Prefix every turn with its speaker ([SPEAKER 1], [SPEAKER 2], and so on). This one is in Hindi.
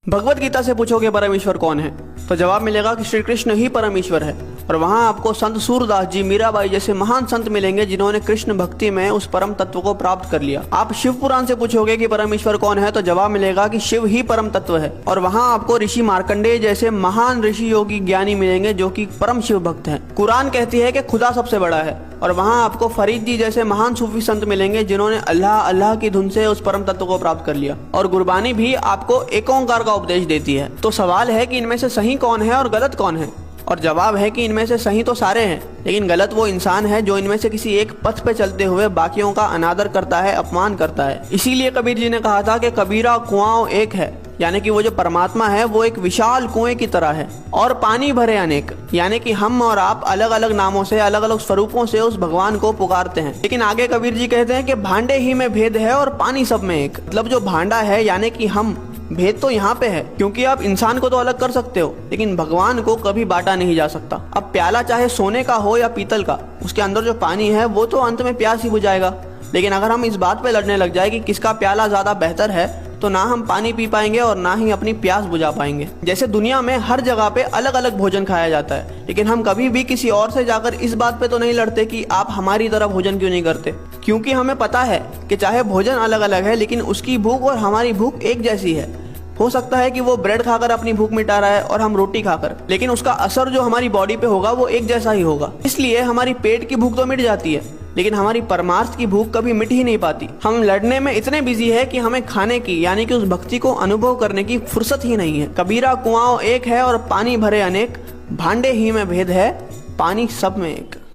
[SPEAKER 1] भगवत गीता से पूछोगे परमेश्वर कौन है, तो जवाब मिलेगा कि श्री कृष्ण ही परमेश्वर है। और वहाँ आपको संत सूरदास जी, मीराबाई जैसे महान संत मिलेंगे जिन्होंने कृष्ण भक्ति में उस परम तत्व को प्राप्त कर लिया। आप शिव पुराण से पूछोगे कि परमेश्वर कौन है, तो जवाब मिलेगा कि शिव ही परम तत्व है। और वहाँ आपको ऋषि मार्कंडेय जैसे महान ऋषि योगी ज्ञानी मिलेंगे जो कि परम शिव भक्त हैं। कुरान कहती है कि खुदा सबसे बड़ा है। और वहाँ आपको फरीद जी जैसे महान सूफी संत मिलेंगे जिन्होंने अल्लाह अल्लाह की धुन से उस परम तत्व को प्राप्त कर लिया। और गुरबानी भी आपको एक ओंकार का उपदेश देती है। तो सवाल है कि इनमें से सही कौन है और गलत कौन है, और जवाब है कि इनमें से सही तो सारे हैं, लेकिन गलत वो इंसान है जो इनमें से किसी एक पथ पे चलते हुए बाकियों का अनादर करता है, अपमान करता है। इसीलिए कबीर जी ने कहा था कि कबीरा कुआं एक है, यानी कि वो जो परमात्मा है वो एक विशाल कुएं की तरह है और पानी भरे अनेक, यानी कि हम और आप अलग अलग नामों से, अलग अलग स्वरूपों से उस भगवान को पुकारते हैं। लेकिन आगे कबीर जी कहते हैं कि भांडे ही में भेद है और पानी सब में एक। मतलब जो भांडा है यानी कि हम, भेद तो यहाँ पे है, क्योंकि आप इंसान को तो अलग कर सकते हो लेकिन भगवान को कभी बांटा नहीं जा सकता। अब प्याला चाहे सोने का हो या पीतल का, उसके अंदर जो पानी है वो तो अंत में प्यास ही बुझाएगा। लेकिन अगर हम इस बात पे लड़ने लग जाए कि किसका प्याला ज्यादा बेहतर है, तो ना हम पानी पी पाएंगे और ना ही अपनी प्यास बुझा पाएंगे। जैसे दुनिया में हर जगह पे अलग अलग भोजन खाया जाता है, लेकिन हम कभी भी किसी और से जाकर इस बात पे तो नहीं लड़ते कि आप हमारी तरह भोजन क्यों नहीं करते, क्योंकि हमें पता है कि चाहे भोजन अलग अलग है लेकिन उसकी भूख और हमारी भूख एक जैसी है। हो सकता है कि वो ब्रेड खाकर अपनी भूख मिटा रहा है और हम रोटी खाकर, लेकिन उसका असर जो हमारी बॉडी पे होगा वो एक जैसा ही होगा। इसलिए हमारी पेट की भूख तो मिट जाती है लेकिन हमारी परमार्थ की भूख कभी मिट ही नहीं पाती। हम लड़ने में इतने बिजी है कि हमें खाने की, यानी कि उस भक्ति को अनुभव करने की फुर्सत ही नहीं है। कबीरा कुआं एक है और पानी भरे अनेक, भांडे ही में भेद है, पानी सब में एक।